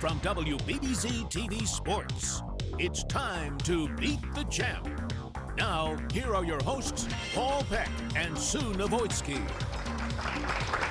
from WBBZ TV Sports. It's time to beat the champ. Now, here are your hosts, Paul Peck and Sue Novoitsky.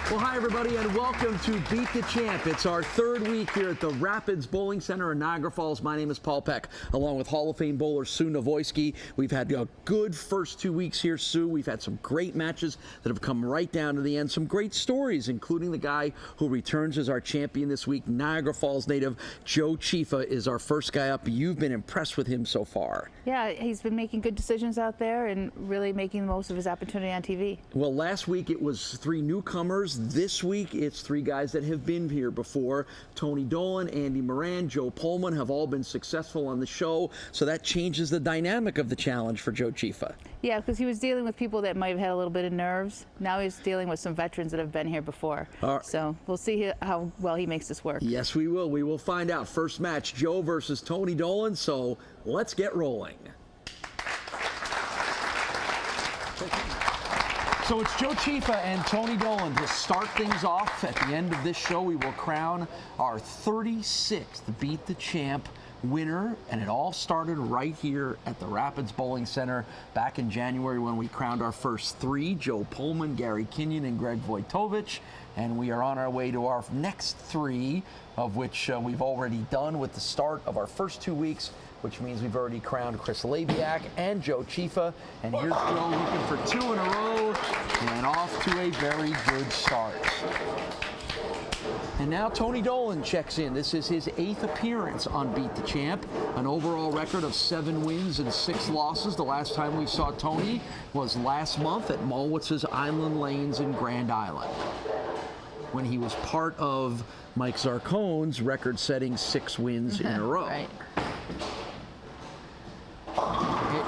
Well, hi, everybody, and welcome to Beat the Champ. It's our third week here at the Rapids Bowling Center in Niagara Falls. My name is Paul Peck, along with Hall of Fame bowler Sue Novoitsky. We've had a good first 2 weeks here, Sue. We've had some great matches that have come right down to the end. Some great stories, including the guy who returns as our champion this week, Niagara Falls native Joe Cifa is our first guy up. You've been impressed with him so far. Yeah, he's been making good decisions out there and really making the most of his opportunity on TV. Well, last week it was 3 newcomers. This week it's 3 guys that have been here before. Tony Dolan, Andy Moran, Joe Pullman have all been successful on the show, so that changes the dynamic of the challenge for Joe Cifa. Yeah, because he was dealing with people that might have had a little bit of nerves. Now he's dealing with some veterans that have been here before. So we'll see how well he makes this work. Yes, we will. We will find out. First match, Joe versus Tony Dolan, so let's get rolling. So it's Joe Cifa and Tony Dolan to start things off. At the end of this show, we will crown our 36th Beat the Champ winner, and it all started right here at the Rapids Bowling Center back in January when we crowned our first 3, Joe Pullman, Gary Kenyon, and Greg Wojtowicz, and we are on our way to our next 3, of which we've already done with the start of our first 2 weeks, which means we've already crowned Chris Labiak and Joe Cifa. And here's Joe looking for 2 in a row and off to a very good start. And now Tony Dolan checks in. This is his 8th appearance on Beat the Champ, an overall record of 7 wins and 6 losses. The last time we saw Tony was last month at Malwitz's Island Lanes in Grand Island, when he was part of Mike Zarcone's record-setting 6 wins in a row. Right.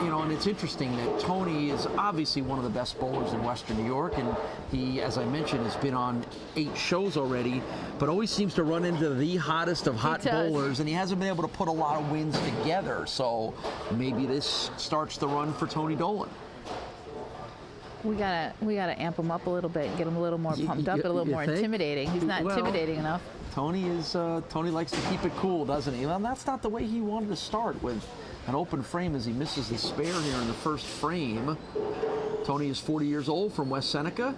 You know, and it's interesting that Tony is obviously one of the best bowlers in Western New York, and he, as I mentioned, has been on 8 shows already, but always seems to run into the hottest of hot bowlers, and he hasn't been able to put a lot of wins together, so maybe this starts the run for Tony Dolan. We gotta amp him up a little bit and get him a little more pumped up, a little more intimidating. He's not intimidating enough. Tony likes to keep it cool, doesn't he? Well, that's not the way he wanted to start, with an open frame as he misses the spare here in the first frame. Tony is 40 years old, from West Seneca,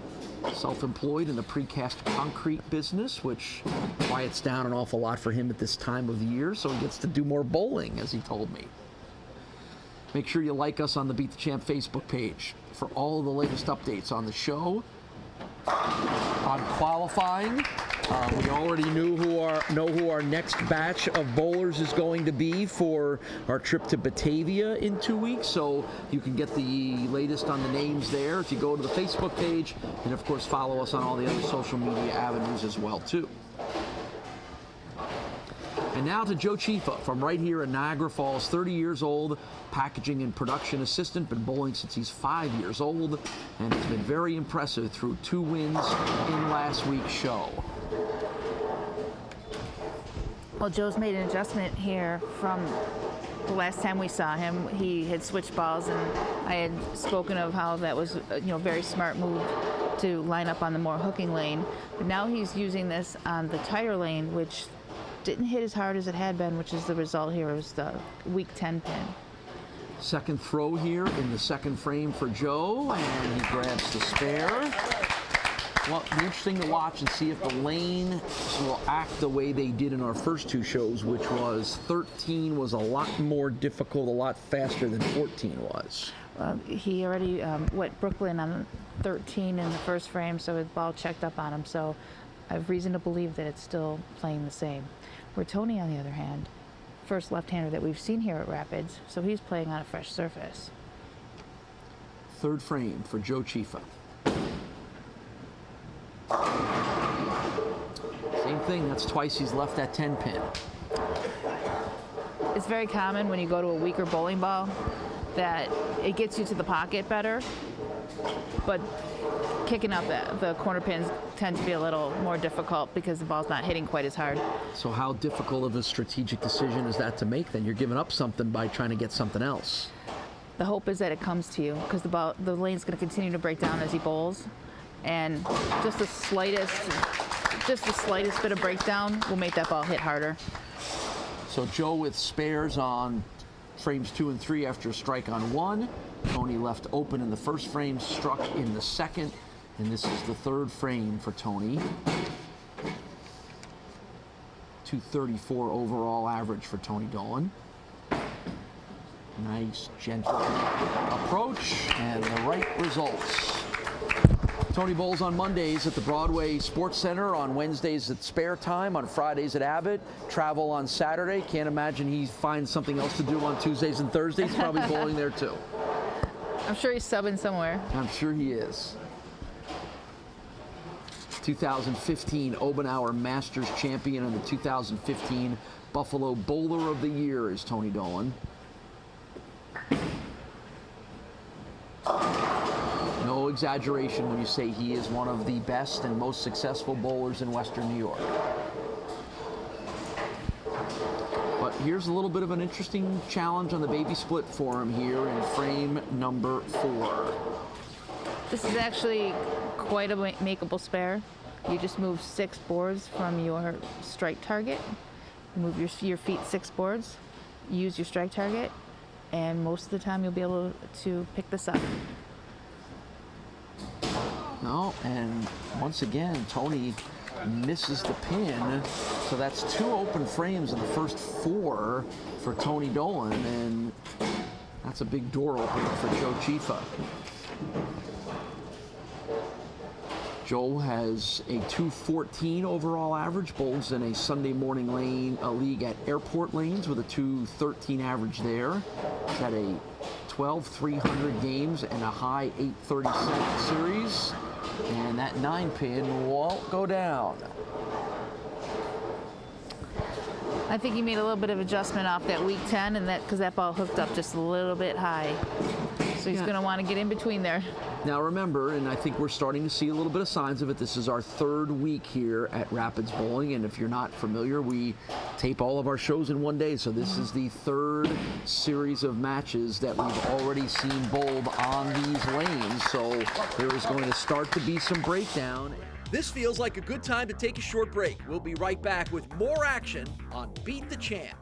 self-employed in the precast concrete business, which quiets down an awful lot for him at this time of the year, so he gets to do more bowling, as he told me. Make sure you like us on the Beat the Champ Facebook page for all of the latest updates on the show, on qualifying. We already know who our next batch of bowlers is going to be for our trip to Batavia in 2 weeks, so you can get the latest on the names there if you go to the Facebook page, and of course follow us on all the other social media avenues as well too. And now to Joe Cifa from right here in Niagara Falls, 30 years old, packaging and production assistant, been bowling since he's 5 years old, and has been very impressive through 2 wins in last week's show. Well, Joe's made an adjustment here from the last time we saw him. He had switched balls, and I had spoken of how that was a very smart move to line up on the more hooking lane. But now he's using this on the tighter lane, which didn't hit as hard as it had been, which is the result here. It was the weak 10 pin. Second throw here in the second frame for Joe, and he grabs the spare. Well, it'll be interesting to watch and see if the lanes will act the way they did in our first 2 shows, which was 13 was a lot more difficult, a lot faster than 14 was. He already went Brooklyn on 13 in the first frame, so his ball checked up on him. So I have reason to believe that it's still playing the same. Where Tony, on the other hand, first left-hander that we've seen here at Rapids, so he's playing on a fresh surface. Third frame for Joe Cifa. Same thing, that's twice he's left that 10 pin. It's very common when you go to a weaker bowling ball that it gets you to the pocket better, but kicking out the corner pins tend to be a little more difficult because the ball's not hitting quite as hard. So how difficult of a strategic decision is that to make then? You're giving up something by trying to get something else. The hope is that it comes to you, because the lane's going to continue to break down as he bowls, and just the slightest bit of breakdown will make that ball hit harder. So Joe with spares on frames 2 and 3 after a strike on 1. Tony left open in the first frame, struck in the second, and this is the third frame for Tony. 234 overall average for Tony Dolan. Nice, gentle approach, and the right results. Tony bowls on Mondays at the Broadway Sports Center, on Wednesdays at Spare Time, on Fridays at Abbott, travel on Saturday. Can't imagine he finds something else to do on Tuesdays and Thursdays. Probably bowling there too. I'm sure he's subbing somewhere. I'm sure he is. 2015 Obenauer Masters champion and the 2015 Buffalo Bowler of the Year is Tony Dolan. No exaggeration when you say he is one of the best and most successful bowlers in Western New York. But here's a little bit of an interesting challenge on the baby split for him here in frame number 4. This is actually quite a makeable spare. You just move 6 boards from your strike target. Move your feet 6 boards. Use your strike target, and most of the time you'll be able to pick this up. No, and once again, Tony misses the pin. So that's 2 open frames in the first 4 for Tony Dolan, and that's a big door opener for Joe Chifa. Joe has a 214 overall average, bowls in a Sunday morning league at Airport Lanes with a 213 average there. He's had a 12 300 games and a high 837 series. And that 9 pin won't go down. I think he made a little bit of adjustment off that week 10, and that because that ball hooked up just a little bit high. So he's going to want to get in between there. Now remember, and I think we're starting to see a little bit of signs of it, this is our 3rd week here at Rapids Bowling, and if you're not familiar, we tape all of our shows in one day, so this is the 3rd series of matches that we've already seen bowled on these lanes, so there is going to start to be some breakdown. This feels like a good time to take a short break. We'll be right back with more action on Beat the Champ.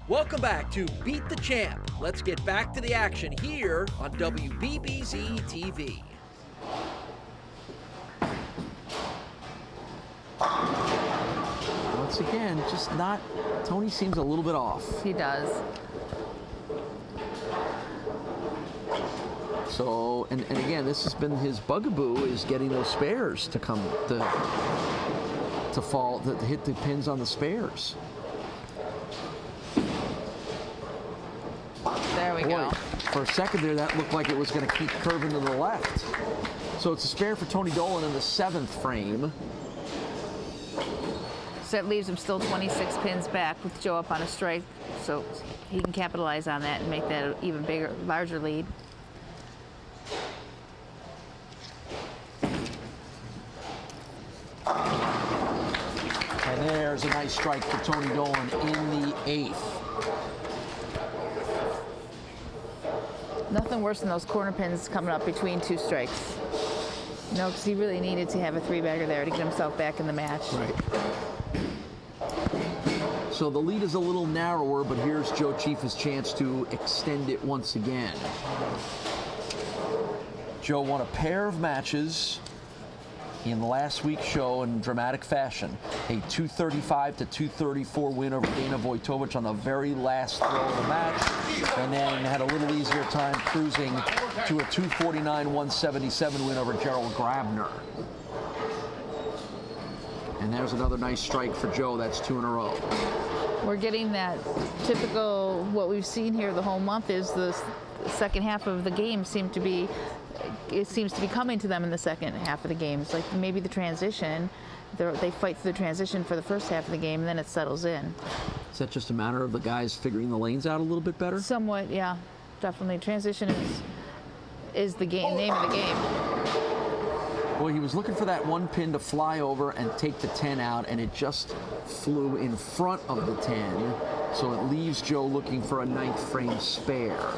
Welcome back to Beat the Champ. Let's get back to the action here on WBBZ TV. Once again, just not, Tony seems a little bit off. He does. So, and again, this has been his bugaboo, is getting those spares to come to fall, to hit the pins on the spares. There we go. For a second there, that looked like it was going to keep curving to the left. So it's a spare for Tony Dolan in the 7th frame. So that leaves him still 26 pins back with Joe up on a strike, so he can capitalize on that and make that an even bigger, larger lead. And there's a nice strike for Tony Dolan in the 8th. Nothing worse than those corner pins coming up between 2 strikes. No, because he really needed to have a 3-bagger there to get himself back in the match. Right. So the lead is a little narrower, but here's Joe Chifa's chance to extend it once again. Joe won a pair of matches in last week's show in dramatic fashion. A 235 to 234 win over Dana Vojtovic on the very last throw of the match, and then had a little easier time cruising to a 249-177 win over Gerald Grabner. And there's another nice strike for Joe. That's 2 in a row. We're getting that typical, what we've seen here the whole month is the second half of the game seems to be coming to them in the second half of the game. It's like maybe the transition, they fight through the transition for the first half of the game, and then it settles in. Is that just a matter of the guys figuring the lanes out a little bit better? Somewhat, yeah, definitely. Transition is the game, name of the game. Well, he was looking for that 1 pin to fly over and take the 10 out, and it just flew in front of the 10. So it leaves Joe looking for a 9th frame spare.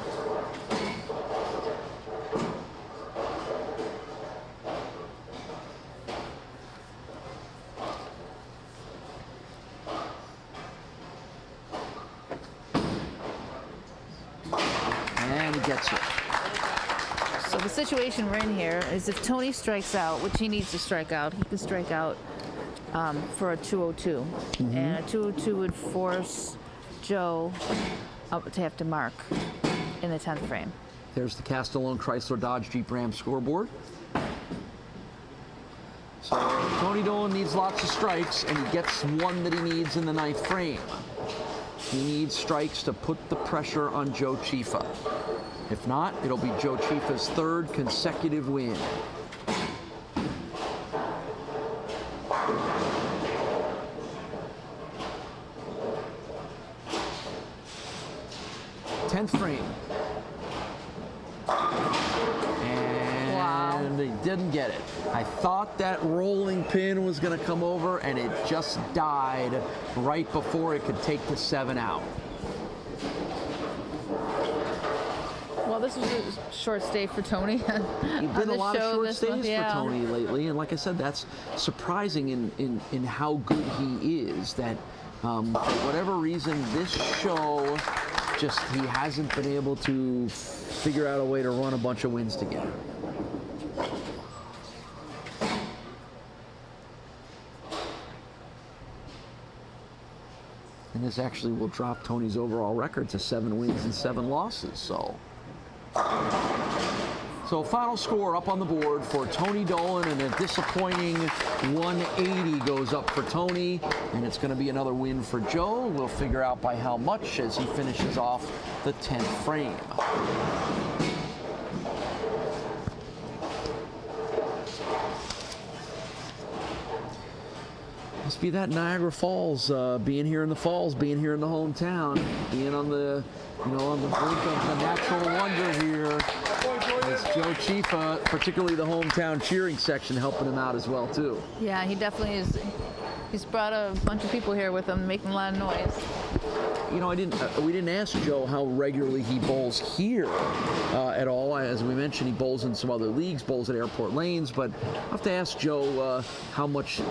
gets it. So the situation we're in here is if Tony strikes out, which he needs to strike out, he can strike out for a 202. And a 202 would force Joe to have to mark in the 10th frame. There's the Castellone Chrysler Dodge Jeep Ram scoreboard. So Tony Dolan needs lots of strikes, and he gets one that he needs in the 9th frame. He needs strikes to put the pressure on Joe Cifa. If not, it'll be Joe Cifa's 3rd consecutive win. Tenth frame. And they didn't get it. I thought that rolling pin was going to come over, and it just died right before it could take the 7 out. Well, this was a short stay for Tony. You've been a lot of short stays for Tony lately, and like I said, that's surprising in how good he is. That for whatever reason, this show just he hasn't been able to figure out a way to run a bunch of wins together. And this actually will drop Tony's overall record to 7 wins and 7 losses. So final score up on the board for Tony Dolan, and a disappointing 180 goes up for Tony, and it's going to be another win for Joe. We'll figure out by how much as he finishes off the 10th frame. Must be that Niagara Falls, being here in the Falls, being here in the hometown, being on the, on the brink of the natural wonder here. It's Joe Cifa, particularly the hometown cheering section, helping him out as well too. Yeah, he definitely is. He's brought a bunch of people here with him, making a lot of noise. We didn't ask Joe how regularly he bowls here at all. As we mentioned, he bowls in some other leagues, bowls at Airport Lanes, but I have to ask Joe how much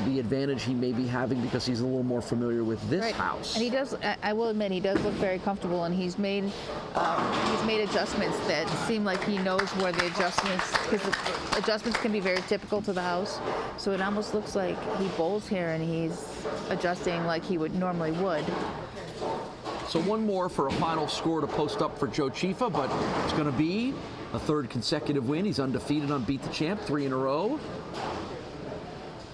the advantage he may be having because he's a little more familiar with this house. And he does, I will admit, he does look very comfortable, and he's made adjustments that seem like he knows where the adjustments, because the adjustments can be very typical to the house. So it almost looks like he bowls here and he's adjusting like he normally would. So one more for a final score to post up for Joe Cifa, but it's going to be a 3rd consecutive win. He's undefeated on Beat the Champ, 3 in a row.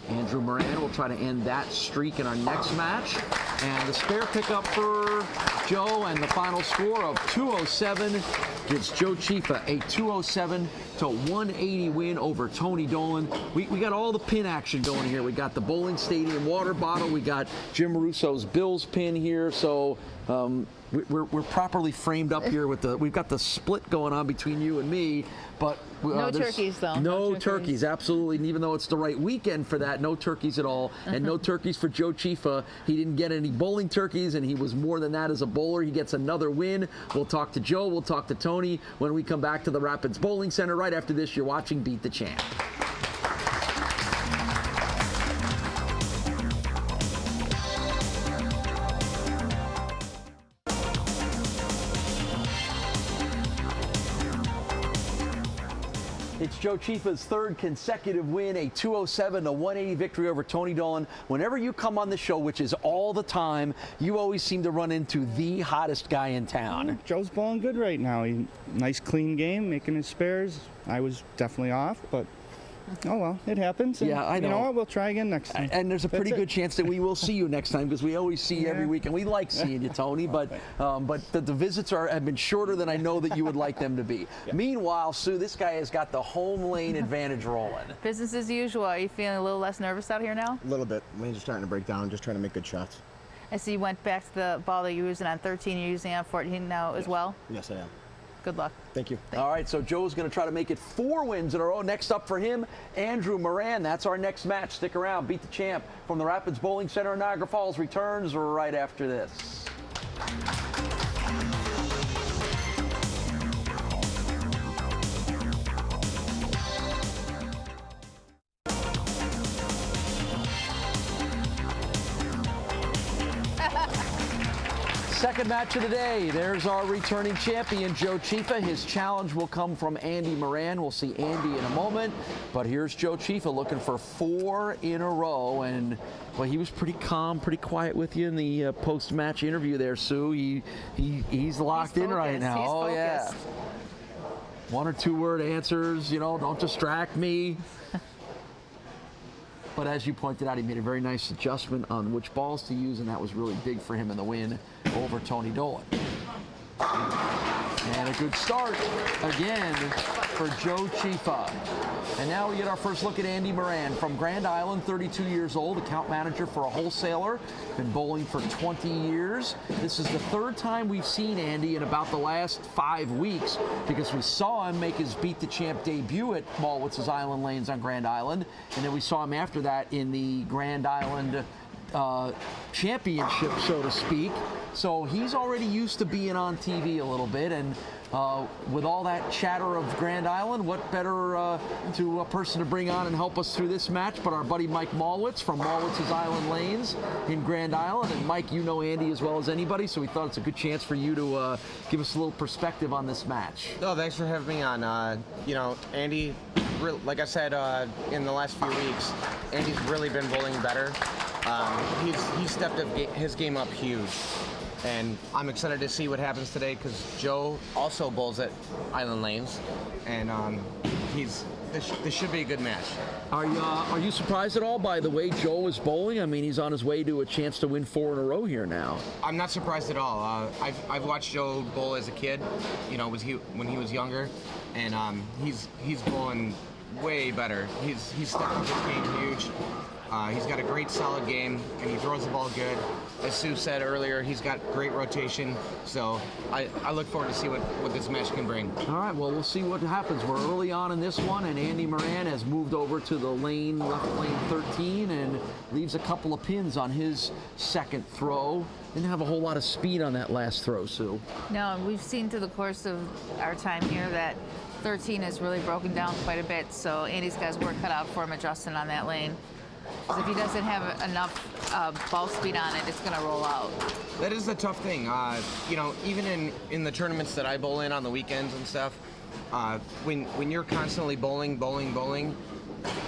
Andrew Moran will try to end that streak in our next match. And the spare pickup for Joe, and the final score of 207 gives Joe Cifa a 207 to 180 win over Tony Dolan. We got all the pin action going here. We got the Bowling Stadium water bottle. We got Jim Russo's Bills pin here. So we're properly framed up here with we've got the split going on between you and me, but no turkeys though. No turkeys, absolutely. And even though it's the right weekend for that, no turkeys at all, and no turkeys for Joe Cifa. He didn't get any bowling turkeys, and he was more than that as a bowler. He gets another win. We'll talk to Joe. We'll talk to Tony when we come back to the Rapids Bowling Center. Right after this, you're watching Beat the Champ. It's Joe Cifa's 3rd consecutive win, a 207 to 180 victory over Tony Dolan. Whenever you come on the show, which is all the time, you always seem to run into the hottest guy in town. Joe's bowling good right now. Nice clean game, making his spares. I was definitely off, but oh well, it happens. And, yeah, I know. You know what? We'll try again next time. And there's a pretty good chance that we will see you next time, because we always see you every week, and we like seeing you, Tony. But the visits have been shorter than I know that you would like them to be. Yeah. Meanwhile, Sue, this guy has got the home lane advantage rolling. Business as usual. Are you feeling a little less nervous out here now? A little bit. Lanes are starting to break down. Just trying to make good shots. I see you went back to the ball that you were using on 13. You're using on 14 now as well. Yes, I am. Good luck. Thank you. All right, so Joe's going to try to make it 4 wins in a row. Next up for him, Andrew Moran. That's our next match. Stick around. Beat the Champ from the Rapids Bowling Center in Niagara Falls returns right after this. Second match of the day. There's our returning champion, Joe Chifa. His challenge will come from Andy Moran. We'll see Andy in a moment. But here's Joe Chifa looking for 4 in a row. And, well, he was pretty calm, pretty quiet with you in the post-match interview there, Sue. He's locked in right now. He's focused. Yeah. 1 or 2 word answers, don't distract me. But as you pointed out, he made a very nice adjustment on which balls to use, and that was really big for him in the win over Tony Dolan. And a good start again for Joe Chifa. And now we get our first look at Andy Moran from Grand Island, 32 years old, account manager for a wholesaler, been bowling for 20 years. This is the 3rd time we've seen Andy in about the last 5 weeks, because we saw him make his Beat the Champ debut at Malwitz's Island Lanes on Grand Island, and then we saw him after that in the Grand Island championship, so to speak. So he's already used to being on TV a little bit, and with all that chatter of Grand Island, what better to a person to bring on and help us through this match but our buddy Mike Malwitz from Malwitz's Island Lanes in Grand Island. And Mike, you know Andy as well as anybody, so we thought it's a good chance for you to give us a little perspective on this match. No, thanks for having me on. Andy, like I said in the last few weeks, Andy's really been bowling better. He's stepped his game up huge. And I'm excited to see what happens today because Joe also bowls at Island Lanes, and this should be a good match. Are you surprised at all by the way Joe is bowling? I mean, he's on his way to a chance to win 4 in a row here now. I'm not surprised at all. I've watched Joe bowl as a kid, when he was younger, and he's bowling way better. He's stepped up his game huge. He's got a great solid game, and he throws the ball good. As Sue said earlier, he's got great rotation, so I look forward to see what this match can bring. All right, well, we'll see what happens. We're early on in this one, and Andy Moran has moved over to the left lane 13 and leaves a couple of pins on his second throw. Didn't have a whole lot of speed on that last throw, Sue. No, and we've seen through the course of our time here that 13 has really broken down quite a bit, so Andy's got his work cut out for him adjusting on that lane. Because if he doesn't have enough ball speed on it, it's going to roll out. That is the tough thing. Even in the tournaments that I bowl in on the weekends and stuff, when you're constantly bowling,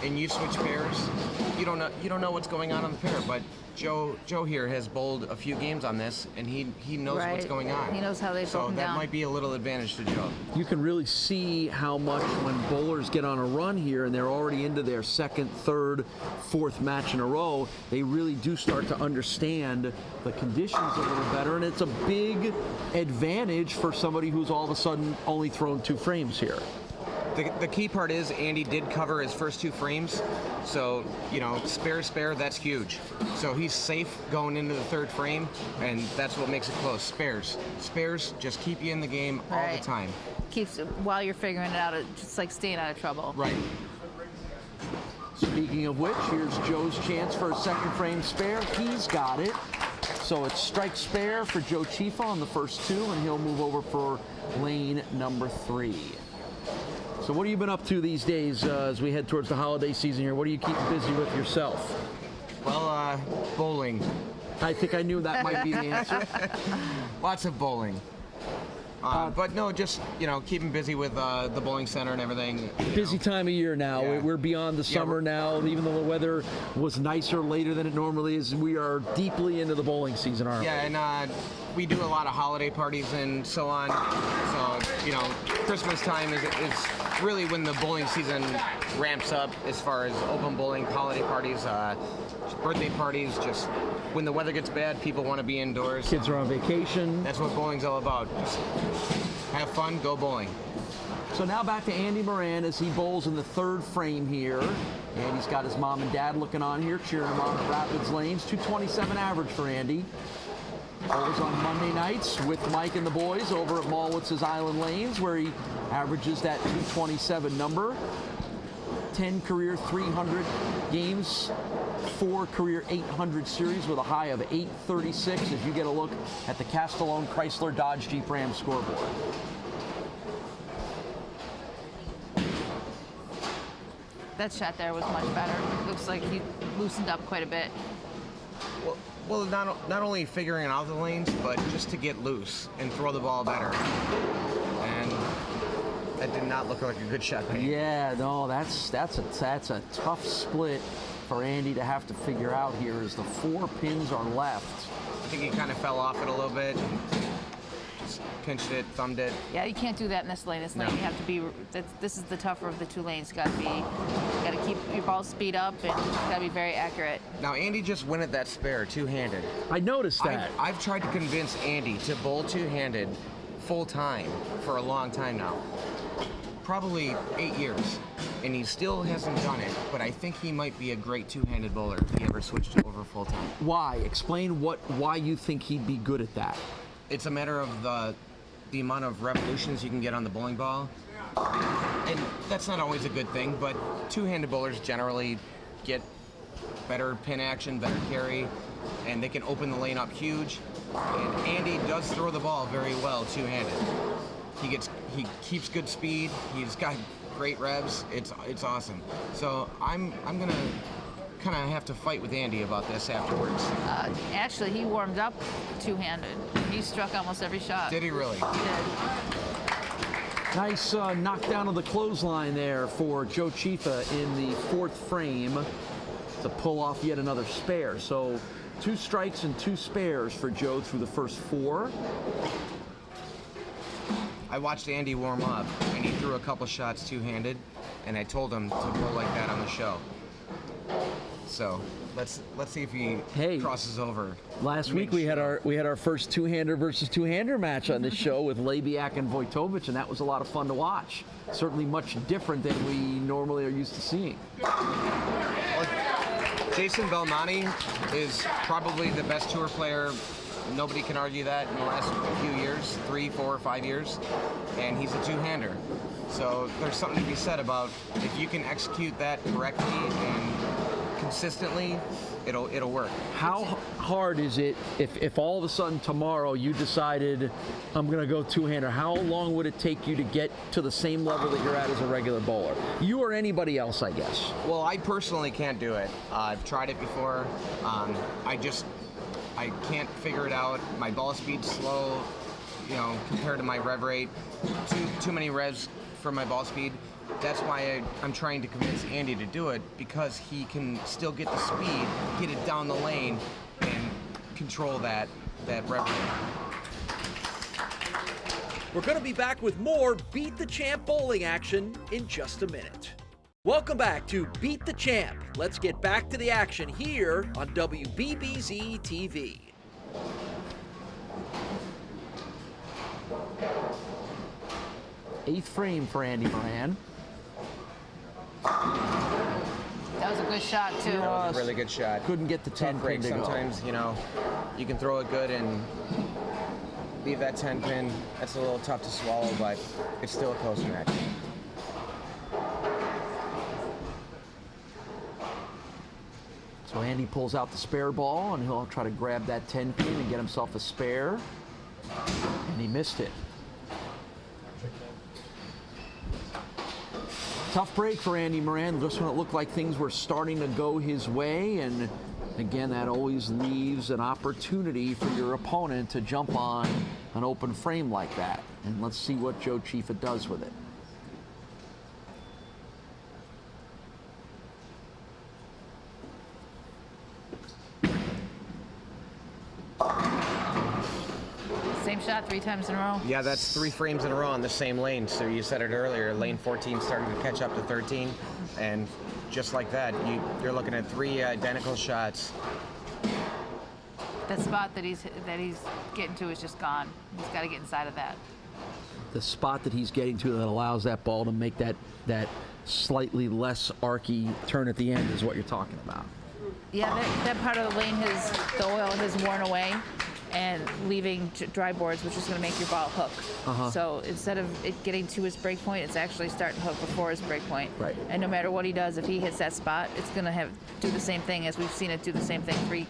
and you switch pairs, you don't know what's going on the pair. But Joe here has bowled a few games on this, and he knows what's going on. He knows how they've broken down. So that might be a little advantage to Joe. You can really see how much when bowlers get on a run here and they're already into their 2nd, 3rd, 4th match in a row, they really do start to understand the conditions a little better, and it's a big advantage for somebody who's all of a sudden only thrown 2 frames here. The key part is Andy did cover his first 2 frames, so spare, that's huge. So he's safe going into the 3rd frame, and that's what makes it close. Spares just keep you in the game all the time. Keeps while you're figuring it out, it's just like staying out of trouble. Right. Speaking of which, here's Joe's chance for a 2nd frame spare. He's got it. So it's strike spare for Joe Chifa on the first 2, and he'll move over for lane number 3. So what have you been up to these days as we head towards the holiday season here? What are you keeping busy with yourself? Well, bowling. I think I knew that might be the answer. Lots of bowling. But no, just, keeping busy with the bowling center and everything. Busy time of year now. Yeah. We're beyond the summer now. Even though the weather was nicer later than it normally is, we are deeply into the bowling season, aren't we? Yeah, and we do a lot of holiday parties and so on. So, Christmas time is really when the bowling season ramps up as far as open bowling, holiday parties, birthday parties, just when the weather gets bad, people want to be indoors. Kids are on vacation. That's what bowling's all about. Just have fun, go bowling. So now back to Andy Moran as he bowls in the 3rd frame here. And he's got his mom and dad looking on here, cheering him on at Rapids Lanes. 227 average for Andy. Bowls on Monday nights with Mike and the boys over at Malwitz's Island Lanes, where he averages that 227 number. 10 career 300 games, 4 career 800 series with a high of 836 as you get a look at the Castellone Chrysler Dodge Jeep Ram scoreboard. That shot there was much better. Looks like he loosened up quite a bit. Well, not only figuring out the lanes, but just to get loose and throw the ball better. And that did not look like a good shot. Yeah, no, that's a tough split for Andy to have to figure out here as the 4 pins are left. I think he kind of fell off it a little bit. Just pinched it, thumbed it. Yeah, you can't do that in this lane. This lane, No. you have to be. This is the tougher of the 2 lanes. You got to keep your ball speed up and got to be very accurate. Now Andy just went at that spare two-handed. I noticed that. I've tried to convince Andy to bowl two-handed full time for a long time now. Probably 8 years. And he still hasn't done it, but I think he might be a great two-handed bowler if he ever switched over full time. Why? Explain why you think he'd be good at that. It's a matter of the amount of revolutions you can get on the bowling ball. And that's not always a good thing, but two-handed bowlers generally get better pin action, better carry, and they can open the lane up huge. And Andy does throw the ball very well two-handed. He keeps good speed. He's got great revs. It's awesome. So I'm gonna kind of have to fight with Andy about this afterwards. Actually, he warmed up 2-handed. He struck almost every shot. Did he really? He did. Nice knockdown of the clothesline there for Joe Chifa in the 4th frame to pull off yet another spare. So 2 strikes and 2 spares for Joe through the first 4. I watched Andy warm up, and he threw a couple shots two-handed, and I told him to bowl like that on the show. So let's see if he crosses over. Last week we had our first two-hander versus two-hander match on this show with Labiak and Vojtovic, and that was a lot of fun to watch. Certainly much different than we normally are used to seeing. Well, Jason Belmonte is probably the best tour player. Nobody can argue that in the last few years, 3, 4, 5 years, and he's a two-hander. So there's something to be said about if you can execute that correctly and consistently, it'll work. How hard is it if all of a sudden tomorrow you decided I'm going to go two-hander? How long would it take you to get to the same level that you're at as a regular bowler? You or anybody else, I guess. Well, I personally can't do it. I've tried it before. I can't figure it out. My ball speed's slow, compared to my rev rate. Too many revs for my ball speed. That's why I'm trying to convince Andy to do it, because he can still get the speed, get it down the lane, and control that rev rate. We're going to be back with more Beat the Champ bowling action in just a minute. Welcome back to Beat the Champ. Let's get back to the action here on WBBZ TV. Eighth frame for Andy Moran. That was a good shot, too. That was a really good shot. Couldn't get the 10 break. pin to go. Sometimes, you can throw it good and leave that 10 pin. That's a little tough to swallow, but it's still a close match. So Andy pulls out the spare ball, and he'll try to grab that 10 pin and get himself a spare. And he missed it. Tough break for Andy Moran, just when it looked like things were starting to go his way. And again, that always leaves an opportunity for your opponent to jump on an open frame like that. And let's see what Joe Chifa does with it. Same shot 3 times in a row. Yeah, that's 3 frames in a row on the same lane. So you said it earlier, lane 14 starting to catch up to 13. And just like that, you're looking at 3 identical shots. That spot that he's getting to is just gone. He's got to get inside of that. The spot that he's getting to that allows that ball to make that slightly less archy turn at the end is what you're talking about. Yeah, that part of the lane the oil has worn away and leaving dry boards, which is going to make your ball hook. So instead of it getting to his break point, it's actually starting to hook before his break point. Right. And no matter what he does, if he hits that spot, it's going to do the same thing as we've seen it do the same thing 3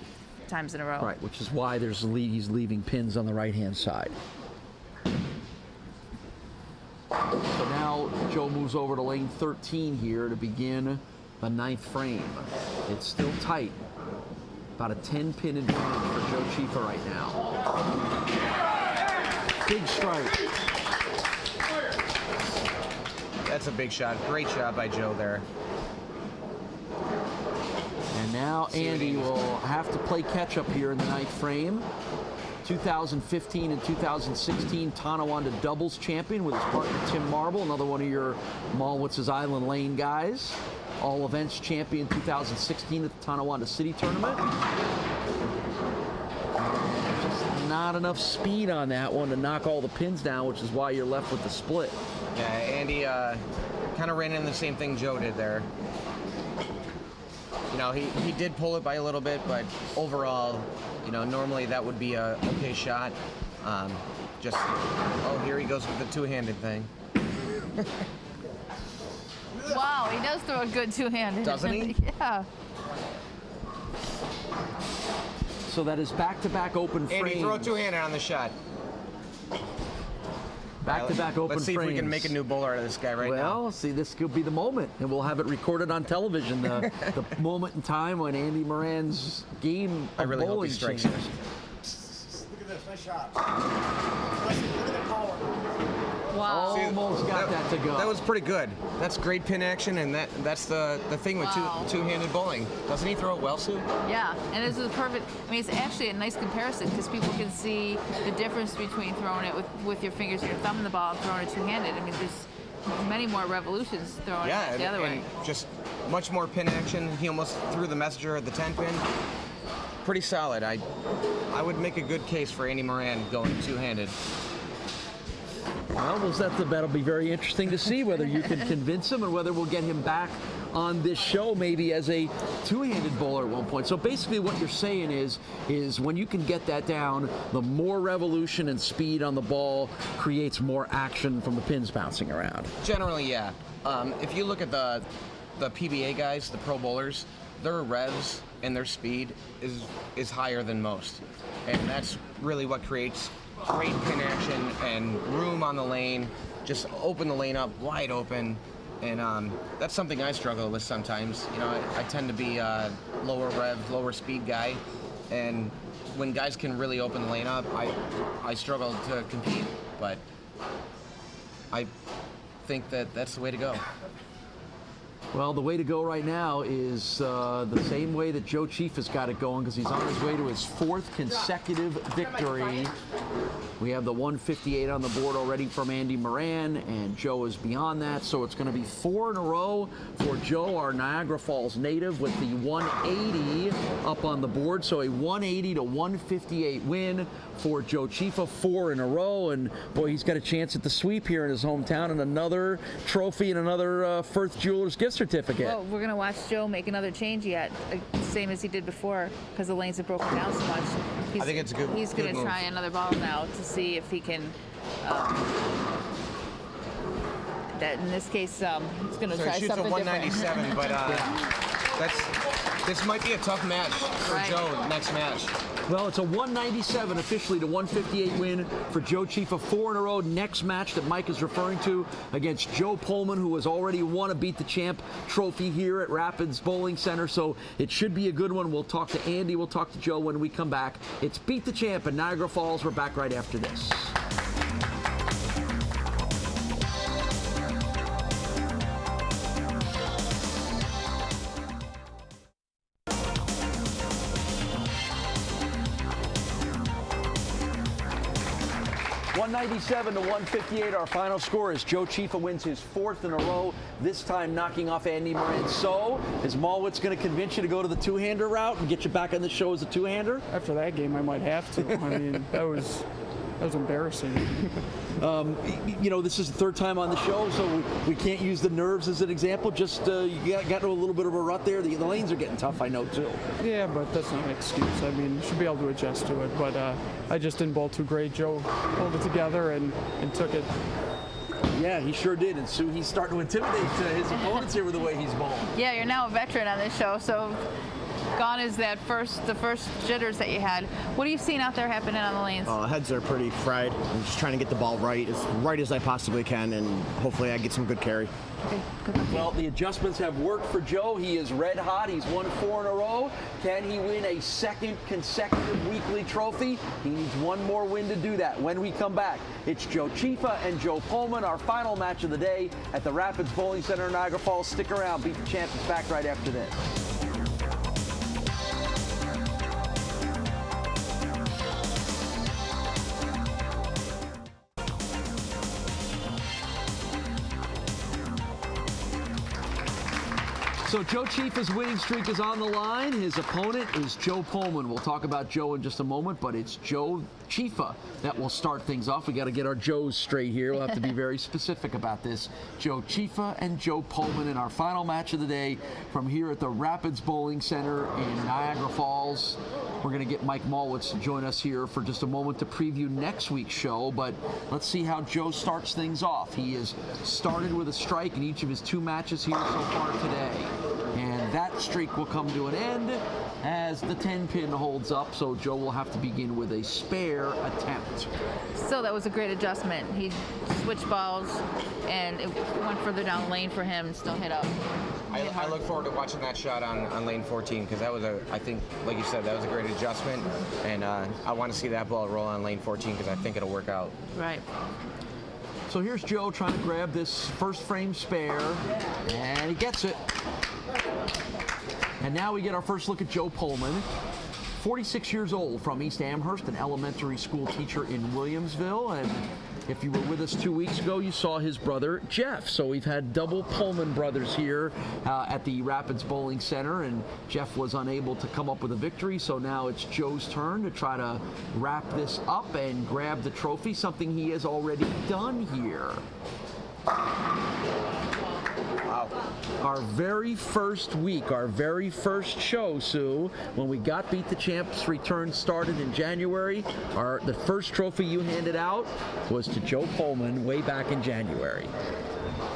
times in a row. Right, which is why he's leaving pins on the right-hand side. So now Joe moves over to lane 13 here to begin the 9th frame. It's still tight. About a 10-pin advantage for Joe Chifa right now. Big strike. That's a big shot. Great shot by Joe there. And now Andy will have to play catch up here in the ninth frame. 2015 and 2016 Tonawanda doubles champion with his partner Tim Marble, another one of your Malwitz's Island Lane guys. All events champion 2016 at the Tonawanda City Tournament. Just not enough speed on that one to knock all the pins down, which is why you're left with the split. Yeah, Andy kind of ran into the same thing Joe did there. You know, he did pull it by a little bit, but overall, you know, normally that would be a okay shot. Oh, here he goes with the two-handed thing. Wow, he does throw a good two-handed. Doesn't he? Yeah. So that is back-to-back open frames. Andy, throw a two-handed on the shot. Back-to-back open frames. Let's see if we can make a new bowler out of this guy right now. Well, see, this could be the moment, and we'll have it recorded on television, the moment in time when Andy Moran's game of really hope bowling he strikes changes. Look at this, nice shot. Look at the power. Wow. Almost got that to go. That was pretty good. That's great pin action, and that's the thing with Wow. two-handed bowling. Doesn't he throw it well, Sue? Yeah, and this is perfect. I mean, it's actually a nice comparison because people can see the difference between throwing it with your fingers and your thumb in the ball and throwing it two-handed. I mean, there's many more revolutions throwing it the other way. And just much more pin action. He almost threw the messenger at the 10-pin. Pretty solid. I would make a good case for Andy Moran going two-handed. Well, that'll be very interesting to see whether you can convince him and whether we'll get him back on this show maybe as a two-handed bowler at one point. So basically what you're saying is when you can get that down, the more revolution and speed on the ball creates more action from the pins bouncing around. Generally, yeah. If you look at the PBA guys, the pro bowlers, their revs and their speed is higher than most. And that's really what creates great pin action and room on the lane. Just open the lane up wide open. And that's something I struggle with sometimes. You know, I tend to be a lower rev, lower speed guy. And when guys can really open the lane up, I struggle to compete. But I think that's the way to go. Well, the way to go right now is the same way that Joe Chief has got it going because he's on his way to his fourth consecutive victory. We have the 158 on the board already from Andy Moran, and Joe is beyond that. So it's going to be 4 in a row for Joe, our Niagara Falls native, with the 180 up on the board. So a 180 to 158 win for Joe Chifa, 4 in a row. And boy, he's got a chance at the sweep here in his hometown and another trophy and another Firth Jewelers gift certificate. Well, we're going to watch Joe make another change yet, same as he did before, because the lanes have broken down so much. I think it's a good He's going to move. try another ball now to see if he can. That in this case, he's going to So try he shoots a something 197, different. but this might be a tough match for Right. Joe next match. Well, it's a 197 officially to 158 win for Joe Chifa, 4 in a row. Next match that Mike is referring to against Joe Pullman, who has already won a Beat the Champ trophy here at Rapids Bowling Center. So it should be a good one. We'll talk to Andy. We'll talk to Joe when we come back. It's Beat the Champ in Niagara Falls. We're back right after this. .197 to 158, our final score is Joe Chifa wins his 4th in a row, this time knocking off Andy Moran. So, is Malwitz going to convince you to go to the two-hander route and get you back on the show as a two-hander? After that game, I might have to. I mean, that was embarrassing. You know, this is the 3rd time on the show, so we can't use the nerves as an example. Just you got into a little bit of a rut there. The lanes are getting tough, I know, too. Yeah, but that's not an excuse. I mean, you should be able to adjust to it. But I just didn't bowl too great. Joe pulled it together and took it. Yeah, he sure did. And Sue, he's starting to intimidate his opponents here with the way he's bowling. Yeah, you're now a veteran on this show, so gone as the first jitters that you had. What are you seeing out there happening on the lanes? Heads are pretty fried. I'm just trying to get the ball right as I possibly can, and hopefully I get some good carry. Okay, good luck. Well, the adjustments have worked for Joe. He is red hot. He's won 4 in a row. Can he win a second consecutive weekly trophy? He needs one more win to do that. When we come back, it's Joe Chifa and Joe Pullman, our final match of the day at the Rapids Bowling Center in Niagara Falls. Stick around. Beat the Champ is back right after this. So Joe Chifa's winning streak is on the line. His opponent is Joe Pullman. We'll talk about Joe in just a moment, but it's Joe Chifa that will start things off. We got to get our Joes straight here. We'll have to be very specific about this. Joe Chifa and Joe Pullman in our final match of the day from here at the Rapids Bowling Center in Niagara Falls. We're going to get Mike Malwitz to join us here for just a moment to preview next week's show, but let's see how Joe starts things off. He has started with a strike in each of his 2 matches here so far today. And that streak will come to an end as the 10-pin holds up, so Joe will have to begin with a spare attempt. Still, that was a great adjustment. He switched balls, and it went further down the lane for him and still hit up. I look forward to watching that shot on lane 14 because that was I think, like you said, that was a great adjustment, and I want to see that ball roll on lane 14 because I think it'll work out. Right. So here's Joe trying to grab this first frame spare, and he gets it. And now we get our first look at Joe Pullman, 46 years old, from East Amherst, an elementary school teacher in Williamsville. And if you were with us 2 weeks ago, you saw his brother, Jeff. So we've had double Pullman brothers here at the Rapids Bowling Center, and Jeff was unable to come up with a victory. So now it's Joe's turn to try to wrap this up and grab the trophy, something he has already done here. Wow. Our very first week, our very first show, Sue, when we got Beat the Champ's return started in January, the first trophy you handed out was to Joe Pullman way back in January.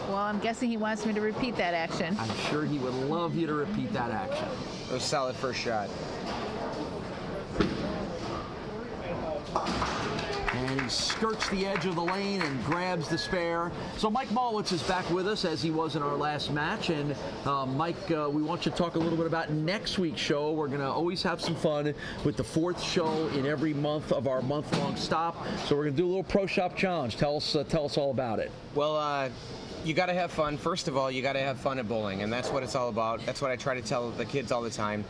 Well, I'm guessing he wants me to repeat that action. I'm sure he would love you to repeat that action. It was a solid first shot. And he skirts the edge of the lane and grabs the spare. So Mike Malwitz is back with us as he was in our last match. And Mike, we want you to talk a little bit about next week's show. We're going to always have some fun with the 4th show in every month of our month-long stop. So we're going to do a little Pro Shop Challenge. Tell us all about it. Well, you got to have fun. First of all, you got to have fun at bowling, and that's what it's all about. That's what I try to tell the kids all the time.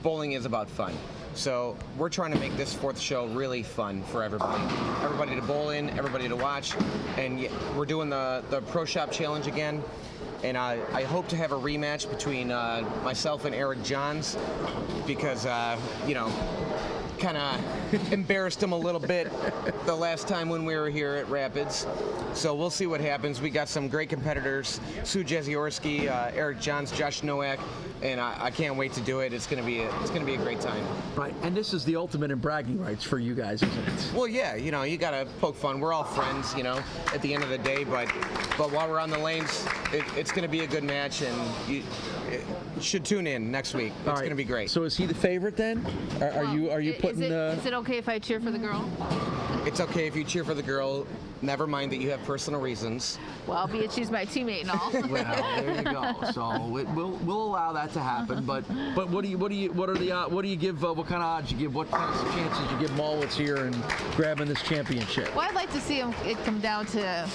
Bowling is about fun. So we're trying to make this 4th show really fun for everybody. Everybody to bowl in, everybody to watch. And we're doing the Pro Shop Challenge again. And I hope to have a rematch between myself and Eric Johns because, kind of embarrassed him a little bit the last time when we were here at Rapids. So we'll see what happens. We got some great competitors, Sue Jeziorski, Eric Johns, Josh Nowak, and I can't wait to do it. It's gonna be a great time. Right, and this is the ultimate in bragging rights for you guys, isn't it? Well, yeah, you gotta poke fun. We're all friends, at the end of the day. But while we're on the lanes, it's gonna be a good match, and you should tune in next week. It's gonna be great. So is he the favorite then? Are you putting? Is it okay if I cheer for the girl? It's okay if you cheer for the girl. Never mind that you have personal reasons. Well, albeit she's my teammate and all. Well, there you go. So we'll allow that to happen. But what do you give? What kind of odds you give? What kind of chances you give Malwitz here and grabbing this championship? Well, I'd like to see it come down to.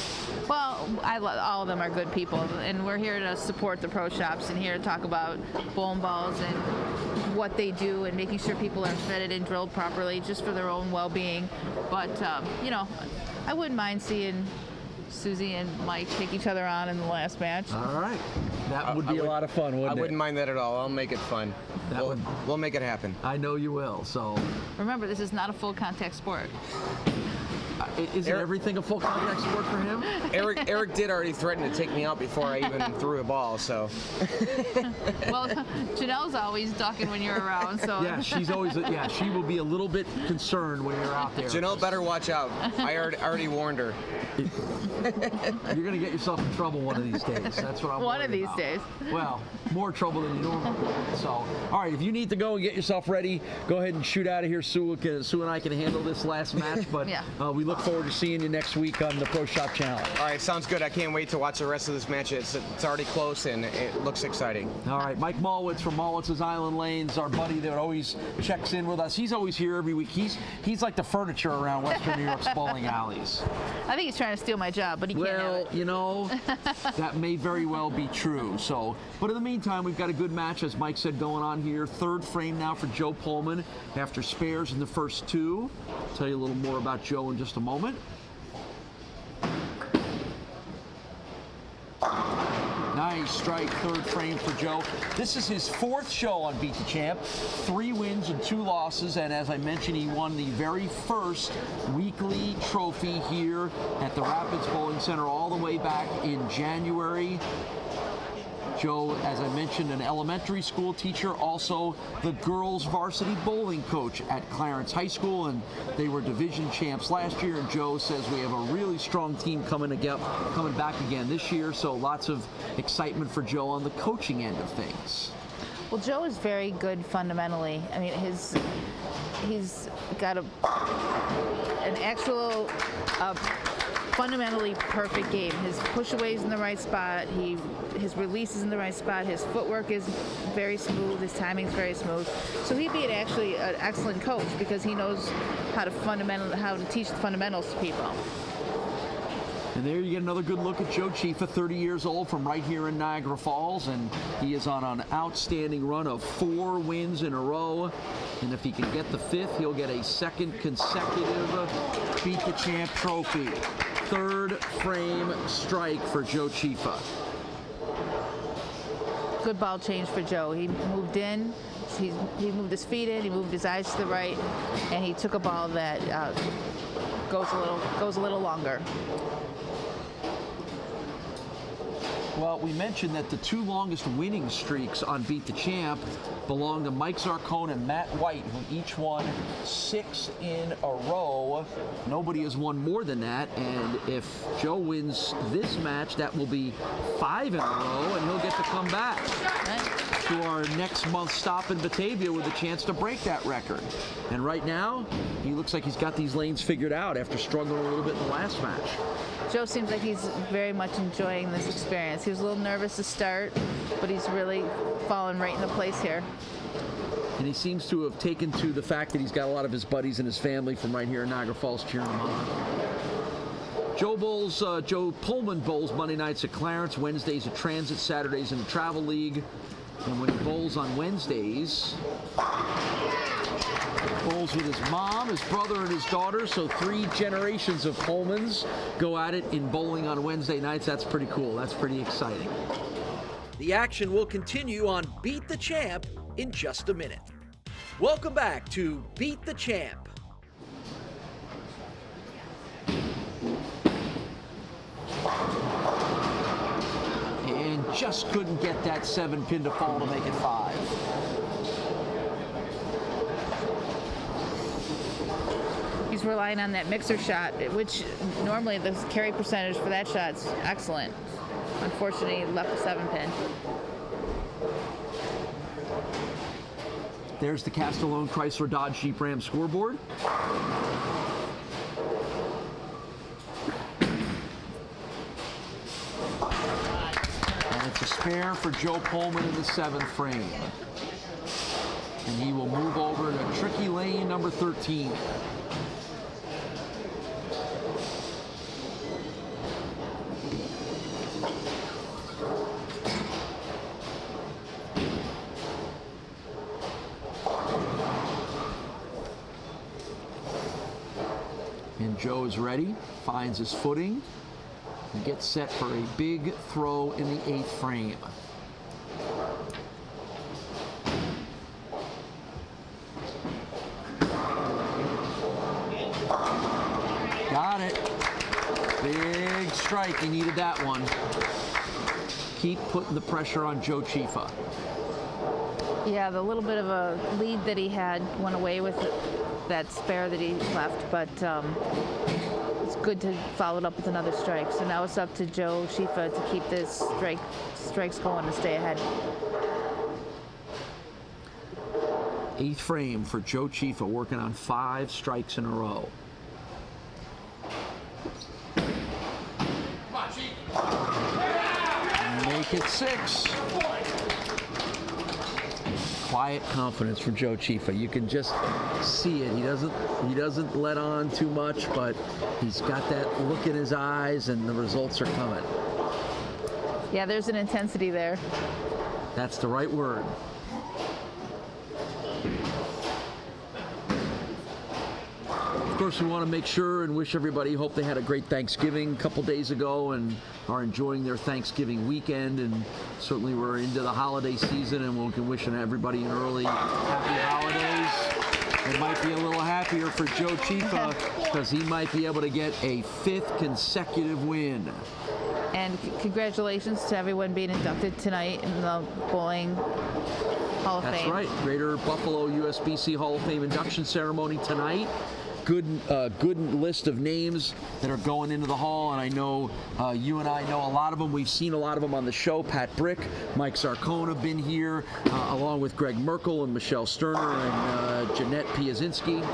Well, all of them are good people, and we're here to support the pro shops and here to talk about bowling balls and what they do and making sure people are fitted and drilled properly just for their own well-being. But I wouldn't mind seeing Susie and Mike take each other on in the last match. All right. That would be a lot of fun, wouldn't it? I wouldn't mind that at all. I'll make it fun. We'll make it happen. I know you will. So remember, this is not a full contact sport. Isn't everything a full contact sport for him? Eric did already threaten to take me out before I even threw a ball, so. Well, Janelle's always ducking when you're around, so. Yeah, she's always, she will be a little bit concerned when you're out there. Janelle better watch out. I already warned her. You're going to get yourself in trouble one of these days. That's what I'm One worried of these about. days. Well, more trouble than you normally would. So, all right, if you need to go and get yourself ready, go ahead and shoot out of here. Sue and I can handle this last match, but Yeah. We look forward to seeing you next week on the Pro Shop Challenge. All right, sounds good. I can't wait to watch the rest of this match. It's already close and it looks exciting. All right, Mike Malwitz from Malwitz's Island Lanes, our buddy that always checks in with us. He's always here every week. He's like the furniture around Western New York's bowling alleys. I think he's trying to steal my job, but he can't have Well, it. you know, that may very well be true. So, but in the meantime, we've got a good match, as Mike said, going on here. Third frame now for Joe Pullman after spares in the first two. I'll tell you a little more about Joe in just a moment. Nice strike, third frame for Joe. This is his fourth show on Beat the Champ. 3 wins and 2 losses, and as I mentioned, he won the very first weekly trophy here at the Rapids Bowling Center all the way back in January. Joe, as I mentioned, an elementary school teacher, also the girls varsity bowling coach at Clarence High School, and they were division champs last year. And Joe says we have a really strong team coming back again this year, so lots of excitement for Joe on the coaching end of things. Well, Joe is very good fundamentally. I mean, he's got an actual fundamentally perfect game. His push away is in the right spot. His release is in the right spot. His footwork is very smooth. His timing is very smooth. So he'd be actually an excellent coach because he knows how to teach the fundamentals to people. And there you get another good look at Joe Chifa, 30 years old, from right here in Niagara Falls, and he is on an outstanding run of 4 wins in a row. And if he can get the 5th, he'll get a second consecutive Beat the Champ trophy. Third frame strike for Joe Chifa. Good ball change for Joe. He moved in. He moved his feet in. He moved his eyes to the right, and he took a ball that goes a little longer. Well, we mentioned that the 2 longest winning streaks on Beat the Champ belong to Mike Zarcone and Matt White, who each won 6 in a row. Nobody has won more than that, and if Joe wins this match, that will be 5 in a row, and he'll get to come back to our next month's stop in Batavia with a chance to break that record. And right now, he looks like he's got these lanes figured out after struggling a little bit in the last match. Joe seems like he's very much enjoying this experience. He was a little nervous to start, but he's really fallen right into place here. And he seems to have taken to the fact that he's got a lot of his buddies and his family from right here in Niagara Falls cheering him on. Joe Pullman bowls Monday nights at Clarence, Wednesdays at Transit, Saturdays in the Travel League. And when he bowls on Wednesdays, bowls with his mom, his brother, and his daughter. So 3 generations of Pullmans go at it in bowling on Wednesday nights. That's pretty cool. That's pretty exciting. The action will continue on Beat the Champ in just a minute. Welcome back to Beat the Champ. And just couldn't get that 7-pin to fall to make it 5. He's relying on that mixer shot, which normally the carry percentage for that shot's excellent. Unfortunately, he left the 7-pin. There's the Castellone Chrysler Dodge Jeep Ram scoreboard. And it's a spare for Joe Pullman in the 7th frame. And he will move over to tricky lane number 13. And Joe is ready, finds his footing, and gets set for a big throw in the 8th frame. Got it. Big strike. He needed that one. Keep putting the pressure on Joe Chifa. Yeah, the little bit of a lead that he had went away with that spare that he left, but it's good to follow it up with another strike. So now it's up to Joe Chifa to keep this strikes going to stay ahead. 8th frame for Joe Chifa, working on 5 strikes in a row. Make it 6. Quiet confidence from Joe Chifa. You can just see it. He doesn't let on too much, but he's got that look in his eyes, and the results are coming. Yeah, there's an intensity there. That's the right word. Of course, we want to make sure and wish everybody, hope they had a great Thanksgiving a couple days ago and are enjoying their Thanksgiving weekend. And certainly we're into the holiday season, and we'll be wishing everybody an early happy holidays. It might be a little happier for Joe Chifa because he might be able to get a 5th consecutive win. And congratulations to everyone being inducted tonight in the Bowling Hall of Fame. That's right. Greater Buffalo USBC Hall of Fame induction ceremony tonight. Good list of names that are going into the hall, and I know you and I know a lot of them. We've seen a lot of them on the show. Pat Brick, Mike Zarcone have been here, along with Greg Merkel and Michelle Sterner and Jeanette Piazinski.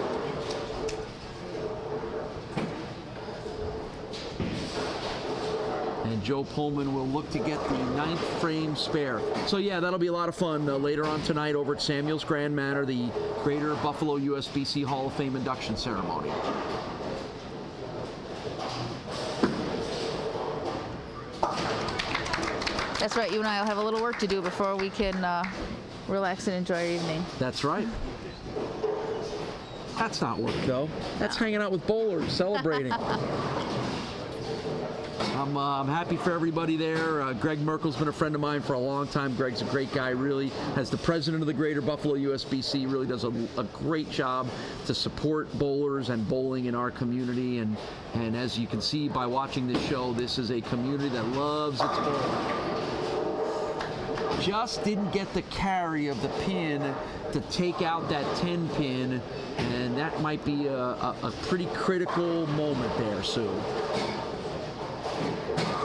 And Joe Pullman will look to get the 9th frame spare. So yeah, that'll be a lot of fun later on tonight over at Samuel's Grand Manor, the Greater Buffalo USBC Hall of Fame induction ceremony. That's right. You and I will have a little work to do before we can relax and enjoy our evening. That's right. That's not work, though. That's hanging out with bowlers, celebrating. I'm happy for everybody there. Greg Merkel's been a friend of mine for a long time. Greg's a great guy, really. As the president of the Greater Buffalo USBC, really does a great job to support bowlers and bowling in our community. And as you can see by watching this show, this is a community that loves its bowling. Just didn't get the carry of the pin to take out that 10 pin, and that might be a pretty critical moment there, Sue.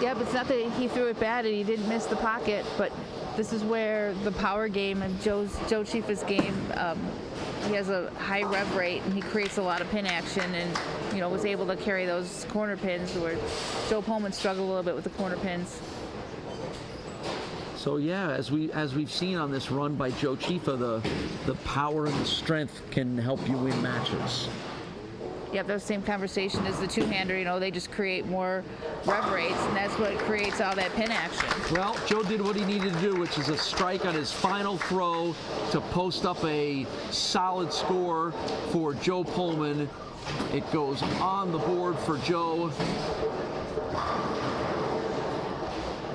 Yeah, but it's not that he threw it bad and he didn't miss the pocket, but this is where the power game and Joe Chifa's game, he has a high rev rate and he creates a lot of pin action, and was able to carry those corner pins where Joe Pullman struggled a little bit with the corner pins. So yeah, as we've seen on this run by Joe Chifa, the power and the strength can help you win matches. Yeah, the same conversation as the two-hander. They just create more rev rates, and that's what creates all that pin action. Well, Joe did what he needed to do, which is a strike on his final throw to post up a solid score for Joe Pullman. It goes on the board for Joe.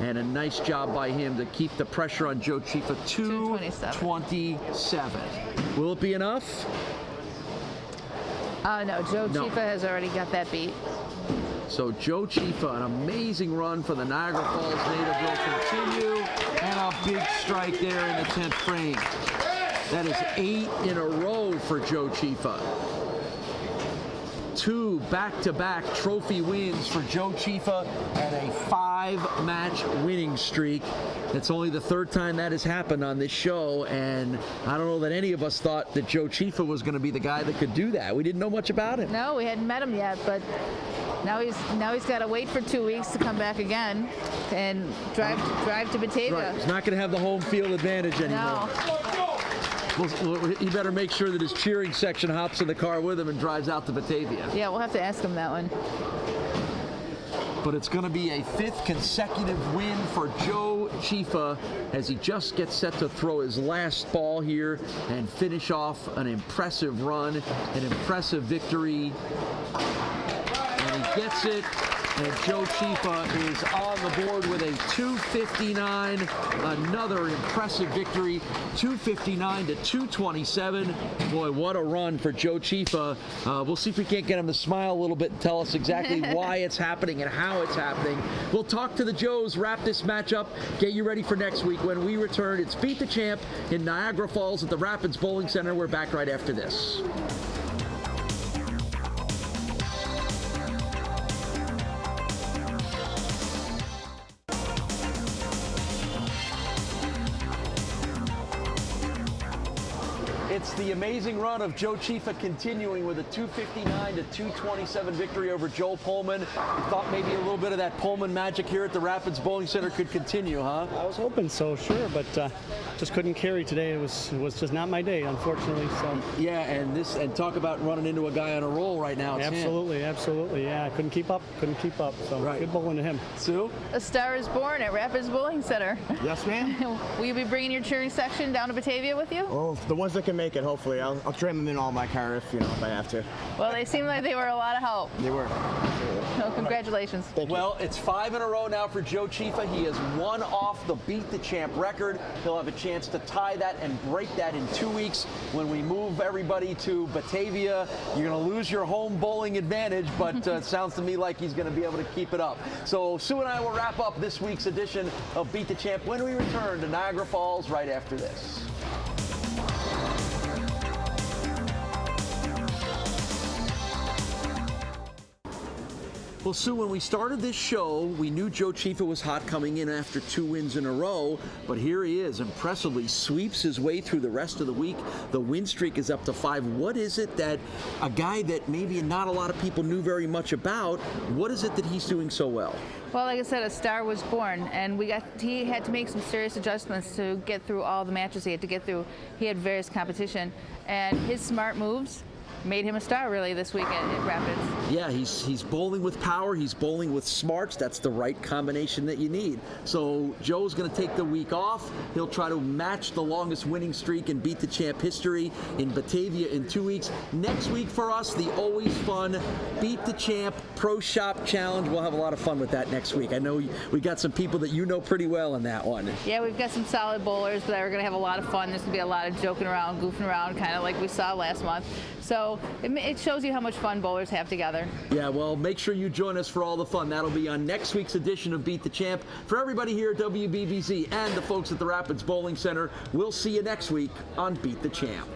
And a nice job by him to keep the pressure on Joe Chifa. 227. Will it be enough? No, Joe Chifa has already got that beat. So Joe Chifa, an amazing run for the Niagara Falls native, will continue, and a big strike there in the 10th frame. That is 8 in a row for Joe Chifa. 2 back-to-back trophy wins for Joe Chifa and a 5-match winning streak. It's only the 3rd time that has happened on this show, and I don't know that any of us thought that Joe Chifa was going to be the guy that could do that. We didn't know much about him. No, we hadn't met him yet, but now he's got to wait for 2 weeks to come back again and drive to Batavia. Right. He's not going to have the home field advantage anymore. No. Well, he better make sure that his cheering section hops in the car with him and drives out to Batavia. Yeah, we'll have to ask him that one. But it's going to be a 5th consecutive win for Joe Chifa as he just gets set to throw his last ball here and finish off an impressive run, an impressive victory. And he gets it. And Joe Chifa is on the board with a 259. Another impressive victory, 259 to 227. Boy, what a run for Joe Chifa. We'll see if we can't get him to smile a little bit and tell us exactly why it's happening and how it's happening. We'll talk to the Joes, wrap this matchup, get you ready for next week. When we return, it's Beat the Champ in Niagara Falls at the Rapids Bowling Center. We're back right after this. It's the amazing run of Joe Chifa continuing with a 259 to 227 victory over Joel Pullman. You thought maybe a little bit of that Pullman magic here at the Rapids Bowling Center could continue, huh? I was hoping so, sure, but just couldn't carry today. It was just not my day, unfortunately. So yeah, and talk about running into a guy on a roll right now. It's absolutely, absolutely. Yeah, I couldn't keep up. So right. Good bowling to him. Sue? A star is born at Rapids Bowling Center. Yes, ma'am. Will you be bringing your cheering section down to Batavia with you? Oh, the ones that can make it, hopefully. I'll trim them in all my car if I have to. Well, they seem like they were a lot of help. They were. So congratulations. Thank you. Well, it's 5 in a row now for Joe Chifa. He has one off the Beat the Champ record. He'll have a chance to tie that and break that in 2 weeks when we move everybody to Batavia. You're going to lose your home bowling advantage, but it sounds to me like he's going to be able to keep it up. So Sue and I will wrap up this week's edition of Beat the Champ when we return to Niagara Falls right after this. Well, Sue, when we started this show, we knew Joe Chifa was hot coming in after 2 wins in a row, but here he is, impressively sweeps his way through the rest of the week. The win streak is up to 5. What is it that a guy that maybe not a lot of people knew very much about, what is it that he's doing so well? Well, like I said, a star was born, and he had to make some serious adjustments to get through all the matches he had to get through. He had various competition, and his smart moves made him a star really this week at Rapids. Yeah, he's bowling with power, he's bowling with smarts. That's the right combination that you need. So Joe's going to take the week off. He'll try to match the longest winning streak in Beat the Champ history in Batavia in 2 weeks. Next week for us, the always fun Beat the Champ Pro Shop Challenge. We'll have a lot of fun with that next week. I know we got some people that you know pretty well in that one. Yeah, we've got some solid bowlers that are going to have a lot of fun. There's going to be a lot of joking around, goofing around, kind of like we saw last month. So it shows you how much fun bowlers have together. Yeah, well, make sure you join us for all the fun. That'll be on next week's edition of Beat the Champ. For everybody here at WBBZ and the folks at the Rapids Bowling Center, we'll see you next week on Beat the Champ.